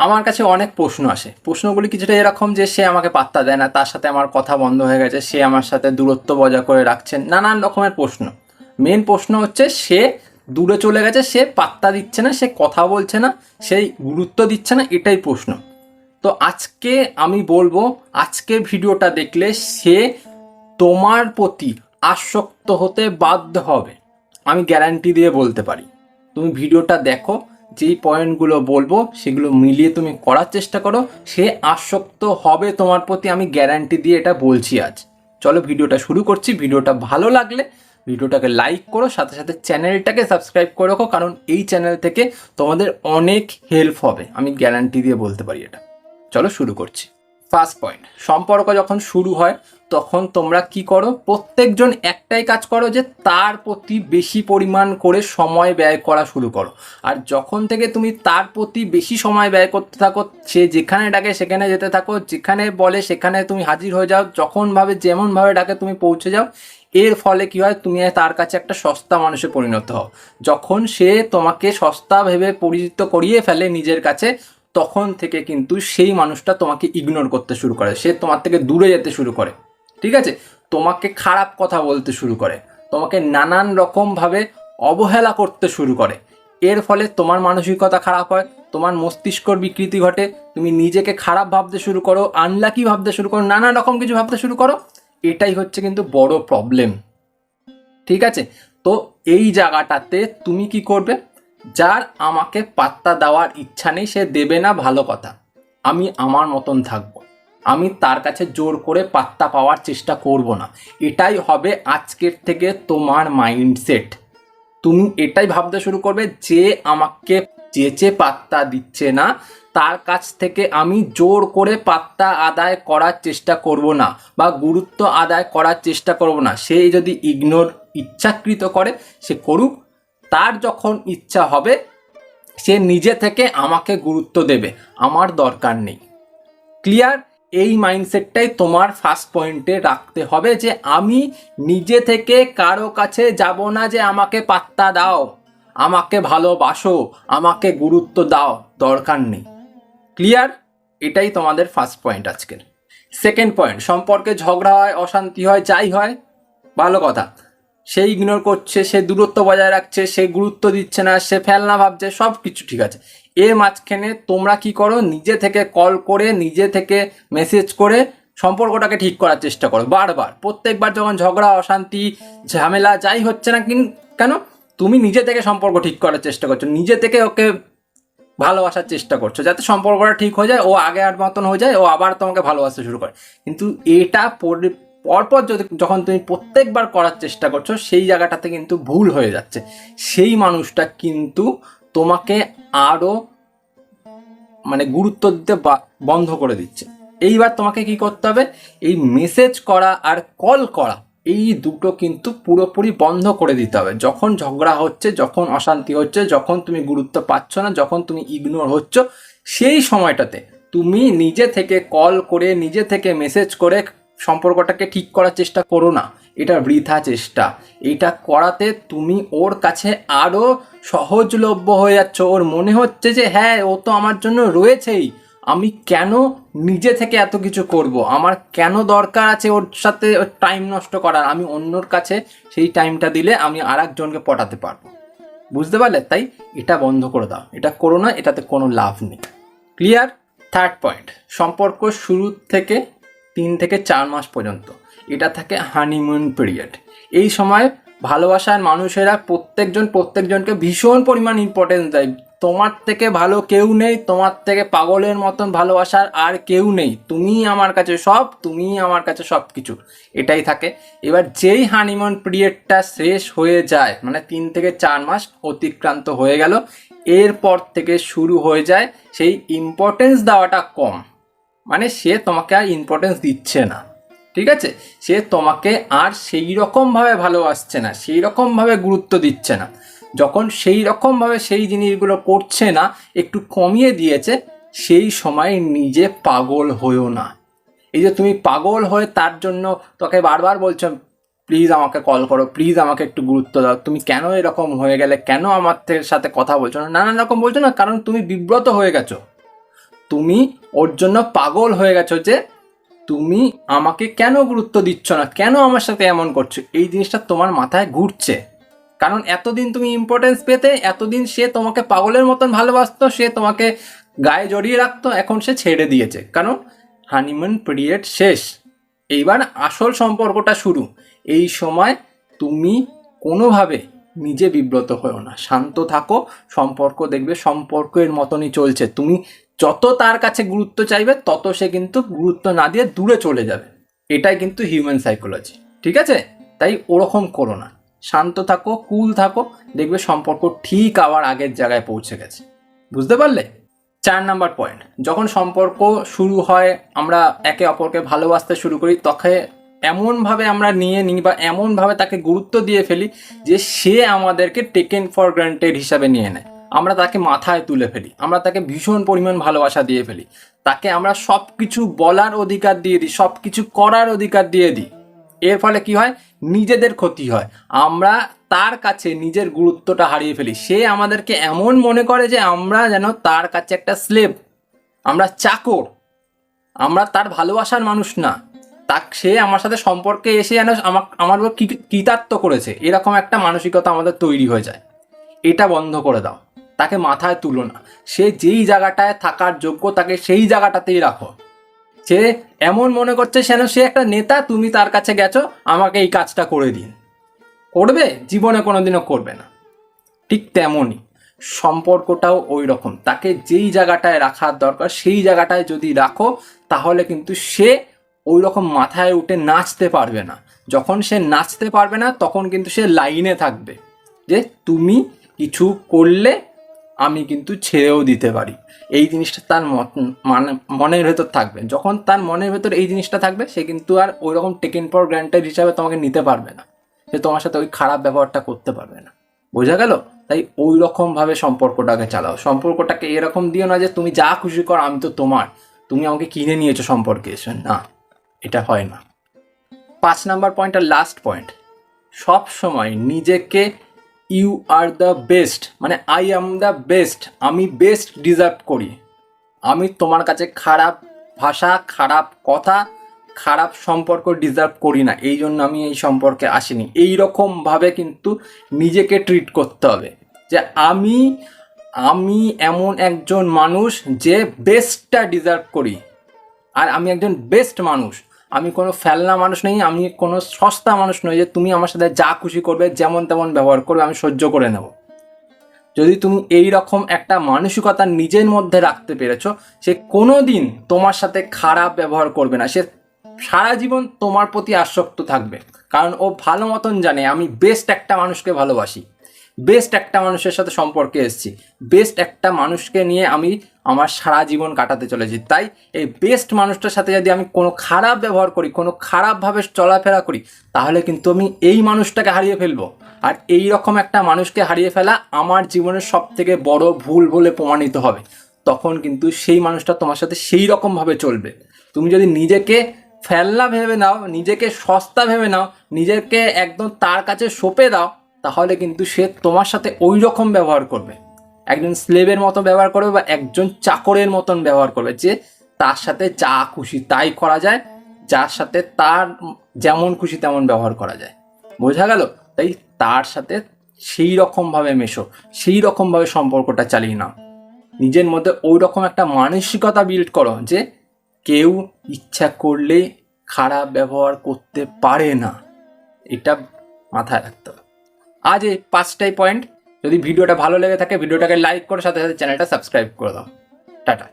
আমার কাছে অনেক প্রশ্ন আসে। প্রশ্নগুলি কিছুটা এরকম যে সে আমাকে পাত্তা দেয় না, তার সাথে আমার কথা বন্ধ হয়ে গেছে, সে আমার সাথে দূরত্ব বজায় করে রাখছেন, নানান রকমের প্রশ্ন। মেন প্রশ্ন হচ্ছে সে দূরে চলে গেছে, সে পাত্তা দিচ্ছে না, সে কথা বলছে না, সেই গুরুত্ব দিচ্ছে না, এটাই প্রশ্ন। তো আজকে আমি বলবো, আজকে ভিডিওটা দেখলে সে তোমার প্রতি আসক্ত হতে বাধ্য হবে, আমি গ্যারান্টি দিয়ে বলতে পারি। তুমি ভিডিওটা দেখো, যেই পয়েন্টগুলো বলবো সেগুলো মিলিয়ে তুমি করার চেষ্টা করো, সে আসক্ত হবে তোমার প্রতি, আমি গ্যারান্টি দিয়ে এটা বলছি আজ। চলো ভিডিওটা শুরু করছি। ভিডিওটা ভালো লাগলে ভিডিওটাকে লাইক করো, সাথে সাথে চ্যানেলটাকে সাবস্ক্রাইব করে রাখো, কারণ এই চ্যানেল থেকে তোমাদের অনেক হেল্প হবে, আমি গ্যারান্টি দিয়ে বলতে পারি এটা। চলো শুরু করছি। ফার্স্ট পয়েন্ট, সম্পর্ক যখন শুরু হয় তখন তোমরা কি করো, প্রত্যেকজন একটাই কাজ করো যে তার প্রতি বেশি পরিমাণ করে সময় ব্যয় করা শুরু করো। আর যখন থেকে তুমি তার প্রতি বেশি সময় ব্যয় করতে থাকো, সে যেখানে ডাকে সেখানে যেতে থাকো, যেখানে বলে সেখানে তুমি হাজির হয়ে যাও, যখনভাবে যেমনভাবে ডাকে তুমি পৌঁছে যাও, এর ফলে কি হয়, তুমি তার কাছে একটা সস্তা মানুষে পরিণত হও। যখন সে তোমাকে সস্তা ভেবে পরিচিত করিয়ে ফেলে নিজের কাছে, তখন থেকে কিন্তু সেই মানুষটা তোমাকে ইগনোর করতে শুরু করে, সে তোমার থেকে দূরে যেতে শুরু করে, ঠিক আছে? তোমাকে খারাপ কথা বলতে শুরু করে, তোমাকে নানান রকমভাবে অবহেলা করতে শুরু করে। এর ফলে তোমার মানসিকতা খারাপ হয়, তোমার মস্তিষ্কর বিকৃতি ঘটে, তুমি নিজেকে খারাপ ভাবতে শুরু করো, আনলাকি ভাবতে শুরু করো, নানা রকম কিছু ভাবতে শুরু করো। এটাই হচ্ছে কিন্তু বড় প্রবলেম, ঠিক আছে? তো এই জায়গাটাতে তুমি কি করবে, যার আমাকে পাত্তা দেওয়ার ইচ্ছা নেই, সে দেবে না, ভালো কথা, আমি আমার মতন থাকবো, আমি তার কাছে জোর করে পাত্তা পাওয়ার চেষ্টা করব না। এটাই হবে আজকের থেকে তোমার মাইন্ডসেট। তুমি এটাই ভাবতে শুরু করবে যে আমাকে চেচে পাত্তা দিচ্ছে না, তার কাছ থেকে আমি জোর করে পাত্তা আদায় করার চেষ্টা করব না, বা গুরুত্ব আদায় করার চেষ্টা করব না। সে যদি ইগনোর ইচ্ছাকৃত করে, সে করুক, তার যখন ইচ্ছা হবে সে নিজে থেকে আমাকে গুরুত্ব দেবে, আমার দরকার নেই। ক্লিয়ার? এই মাইন্ডসেটটাই তোমার ফার্স্ট পয়েন্টে রাখতে হবে, যে আমি নিজে থেকে কারো কাছে যাব না যে আমাকে পাত্তা দাও, আমাকে ভালোবাসো, আমাকে গুরুত্ব দাও, দরকার নেই। ক্লিয়ার? এটাই তোমাদের ফার্স্ট পয়েন্ট আজকের। সেকেন্ড পয়েন্ট, সম্পর্কে ঝগড়া হয়, অশান্তি হয়, যাই হয়, ভালো কথা, সে ইগনোর করছে, সে দূরত্ব বজায় রাখছে, সে গুরুত্ব দিচ্ছে না, সে ফেলনা ভাবছে, সব কিছু ঠিক আছে। এর মাঝখানে তোমরা কি করো, নিজে থেকে কল করে, নিজে থেকে মেসেজ করে সম্পর্কটাকে ঠিক করার চেষ্টা করো। বারবার প্রত্যেকবার যখন ঝগড়া, অশান্তি, ঝামেলা যাই হচ্ছে না কেন, তুমি নিজে থেকে সম্পর্ক ঠিক করার চেষ্টা করছো, নিজে থেকে ওকে ভালোবাসার চেষ্টা করছো, যাতে সম্পর্কটা ঠিক হয়ে যায়, ও আগে আর মতন হয়ে যায়, ও আবার তোমাকে ভালোবাসতে শুরু করে। কিন্তু এটা পরপর যখন তুমি প্রত্যেকবার করার চেষ্টা করছো, সেই জায়গাটাতে কিন্তু ভুল হয়ে যাচ্ছে। সেই মানুষটা কিন্তু তোমাকে আরও গুরুত্ব দিতে বন্ধ করে দিচ্ছে। এইবার তোমাকে কি করতে হবে, এই মেসেজ করা আর কল করা, এই দুটো কিন্তু পুরোপুরি বন্ধ করে দিতে হবে। যখন ঝগড়া হচ্ছে, যখন অশান্তি হচ্ছে, যখন তুমি গুরুত্ব পাচ্ছ না, যখন তুমি ইগনোর হচ্ছ, সেই সময়টাতে তুমি নিজে থেকে কল করে, নিজে থেকে মেসেজ করে সম্পর্কটাকে ঠিক করার চেষ্টা করো না। এটা বৃথা চেষ্টা। এটা করাতে তুমি ওর কাছে আরও সহজলভ্য হয়ে যাচ্ছ। ওর মনে হচ্ছে যে হ্যাঁ, ও তো আমার জন্য রয়েছেই, আমি কেন নিজে থেকে এত কিছু করব, আমার কেন দরকার আছে ওর সাথে টাইম নষ্ট করার, আমি অন্যর কাছে সেই টাইমটা দিলে আমি আর একজনকে পটাতে পারবো। বুঝতে পারলে? তাই এটা বন্ধ করে দাও, এটা করো না, এটাতে কোনো লাভ নেই। ক্লিয়ার? থার্ড পয়েন্ট, সম্পর্ক শুরু থেকে 3 থেকে 4 মাস পর্যন্ত এটা থাকে হানিমুন পিরিয়ড। এই সময় ভালোবাসার মানুষেরা প্রত্যেকজনকে ভীষণ পরিমাণ ইম্পর্টেন্স দেয়। তোমার থেকে ভালো কেউ নেই, তোমার থেকে পাগলের মতন ভালোবাসার আর কেউ নেই, তুমিই আমার কাছে সব, তুমিই আমার কাছে সব কিছু, এটাই থাকে। এবার যেই হানিমুন পিরিয়ডটা শেষ হয়ে যায়, 3 থেকে 4 মাস অতিক্রান্ত হয়ে গেল, এরপর থেকে শুরু হয়ে যায় সেই ইম্পর্টেন্স দেওয়াটা কম। সে তোমাকে আর ইম্পর্টেন্স দিচ্ছে না, ঠিক আছে? সে তোমাকে আর সেই রকমভাবে ভালোবাসছে না, সেই রকমভাবে গুরুত্ব দিচ্ছে না। যখন সেই রকমভাবে সেই জিনিসগুলো করছে না, একটু কমিয়ে দিয়েছে, সেই সময় নিজে পাগল হয়েও না। এই যে তুমি পাগল হয়ে তার জন্য তোকে বারবার বলছো প্লিজ আমাকে কল করো, প্লিজ আমাকে একটু গুরুত্ব দাও, তুমি কেন এরকম হয়ে গেলে, কেন আমার সাথে কথা বলছো না, নানান রকম বলছো না, কারণ তুমি বিব্রত হয়ে গেছো। তুমি ওর জন্য পাগল হয়ে গেছো যে তুমি আমাকে কেন গুরুত্ব দিচ্ছ না, কেন আমার সাথে এমন করছো, এই জিনিসটা তোমার মাথায় ঘুরছে। কারণ এতদিন তুমি ইম্পর্টেন্স পেতে, এতদিন সে তোমাকে পাগলের মতন ভালোবাসতো, সে তোমাকে গায়ে জড়িয়ে রাখতো, এখন সে ছেড়ে দিয়েছে। কারণ হানিমুন পিরিয়ড শেষ, এইবার আসল সম্পর্কটা শুরু। এই সময় তুমি কোনোভাবে নিজে বিব্রত হও না, শান্ত থাকো, সম্পর্ক দেখবে সম্পর্কের মতনই চলছে। তুমি যত তার কাছে গুরুত্ব চাইবে তত সে কিন্তু গুরুত্ব না দিয়ে দূরে চলে যাবে। এটাই কিন্তু হিউম্যান সাইকোলজি, ঠিক আছে? তাই ওরকম করো না, শান্ত থাকো, কুল থাকো, দেখবে সম্পর্ক ঠিক আবার আগের জায়গায় পৌঁছে গেছে। বুঝতে পারলে? 4 নাম্বার পয়েন্ট, যখন সম্পর্ক শুরু হয়, আমরা একে অপরকে ভালোবাসতে শুরু করি, তখন এমনভাবে আমরা নিয়ে নিই বা এমনভাবে তাকে গুরুত্ব দিয়ে ফেলি যে সে আমাদেরকে টেকেন ফর গ্রান্টেড হিসাবে নিয়ে নেয়। আমরা তাকে মাথায় তুলে ফেলি, আমরা তাকে ভীষণ পরিমাণ ভালোবাসা দিয়ে ফেলি, তাকে আমরা সব কিছু বলার অধিকার দিয়ে দিই, সব কিছু করার অধিকার দিয়ে দিই। এর ফলে কি হয়? নিজেদের ক্ষতি হয়, আমরা তার কাছে নিজের গুরুত্বটা হারিয়ে ফেলি। সে আমাদেরকে এমন মনে করে যে আমরা যেন তার কাছে একটা স্লেভ, আমরা চাকর, আমরা তার ভালোবাসার মানুষ না। সে আমার সাথে সম্পর্কে এসে যেন আমার উপর কৃতার্থ করেছে, এরকম একটা মানসিকতা আমাদের তৈরি হয়ে যায়। এটা বন্ধ করে দাও, তাকে মাথায় তুলো না। সে যেই জায়গাটায় থাকার যোগ্য তাকে সেই জায়গাটাতেই রাখো। সে এমন মনে করছে যেন সে একটা নেতা, তুমি তার কাছে গেছো আমাকে এই কাজটা করে দিন, করবে? জীবনে কোনোদিনও করবে না। ঠিক তেমনই সম্পর্কটাও ওই রকম, তাকে যেই জায়গাটায় রাখার দরকার সেই জায়গাটায় যদি রাখো, তাহলে কিন্তু সে ওই রকম মাথায় উঠে নাচতে পারবে না। যখন সে নাচতে পারবে না তখন কিন্তু সে লাইনে থাকবে যে তুমি কিছু করলে আমি কিন্তু ছেড়েও দিতে পারি। এই জিনিসটা তার মনের ভেতর থাকবে। যখন তার মনের ভেতর এই জিনিসটা থাকবে, সে কিন্তু আর ওই রকম টেকেন ফর গ্রান্টেড হিসাবে তোমাকে নিতে পারবে না, সে তোমার সাথে ওই খারাপ ব্যবহারটা করতে পারবে না। বোঝা গেল? তাই ওই রকমভাবে সম্পর্কটাকে চালাও। সম্পর্কটাকে এরকম দিও না যে তুমি যা খুশি করো, আমি তো তোমার, তুমি আমাকে কিনে নিয়েছো সম্পর্কে এসে, না, এটা হয় না। 5 নাম্বার পয়েন্ট আর লাস্ট পয়েন্ট, সব সময় নিজেকে ইউ আর দ্য বেস্ট, মানে আই অ্যাম দ্য বেস্ট, আমি বেস্ট ডিজার্ভ করি, আমি তোমার কাছে খারাপ ভাষা, খারাপ কথা, খারাপ সম্পর্ক ডিজার্ভ করি না, এই জন্য আমি এই সম্পর্কে আসিনি, এই রকমভাবে কিন্তু নিজেকে ট্রিট করতে হবে যে আমি এমন একজন মানুষ যে বেস্টটা ডিজার্ভ করি, আর আমি একজন বেস্ট মানুষ, আমি কোনো ফেলনা মানুষ নেই, আমি কোনো সস্তা মানুষ নই যে তুমি আমার সাথে যা খুশি করবে, যেমন তেমন ব্যবহার করবে, আমি সহ্য করে নেব। যদি তুমি এই রকম একটা মানসিকতা নিজের মধ্যে রাখতে পেরেছো, সে কোনো দিন তোমার সাথে খারাপ ব্যবহার করবে না, সে সারা জীবন তোমার প্রতি আসক্ত থাকবে। কারণ ও ভালো মতন জানে আমি বেস্ট একটা মানুষকে ভালোবাসি, বেস্ট একটা মানুষের সাথে সম্পর্কে এসেছি, বেস্ট একটা মানুষকে নিয়ে আমি আমার সারা জীবন কাটাতে চলেছি। তাই এই বেস্ট মানুষটার সাথে যদি আমি কোনো খারাপ ব্যবহার করি, কোনো খারাপভাবে চলাফেরা করি, তাহলে কিন্তু আমি এই মানুষটাকে হারিয়ে ফেলবো। আর এই রকম একটা মানুষকে হারিয়ে ফেলা আমার জীবনের সব থেকে বড় ভুল বলে প্রমাণিত হবে। তখন কিন্তু সেই মানুষটা তোমার সাথে সেই রকমভাবে চলবে। তুমি যদি নিজেকে ফেলনা ভেবে নাও, নিজেকে সস্তা ভেবে নাও, নিজেকে একদম তার কাছে সঁপে দাও, তাহলে কিন্তু সে তোমার সাথে ওই রকম ব্যবহার করবে, একজন স্লেভের মতো ব্যবহার করবে বা একজন চাকরের মতন ব্যবহার করবে, যে তার সাথে যা খুশি তাই করা যায়, যার সাথে তার যেমন খুশি তেমন ব্যবহার করা যায়। বোঝা গেল? তাই তার সাথে সেই রকমভাবে মেশো, সেই রকমভাবে সম্পর্কটা চালিয়ে নাও। নিজের মধ্যে ওই রকম একটা মানসিকতা বিল্ড করো যে কেউ ইচ্ছা করলে খারাপ ব্যবহার করতে পারে না, এটা মাথায় রাখতে হবে। আজ এই 5টাই পয়েন্ট। যদি ভিডিওটা ভালো লেগে থাকে, ভিডিওটাকে লাইক করে সাথে সাথে চ্যানেলটা সাবস্ক্রাইব করে দাও। টাটা।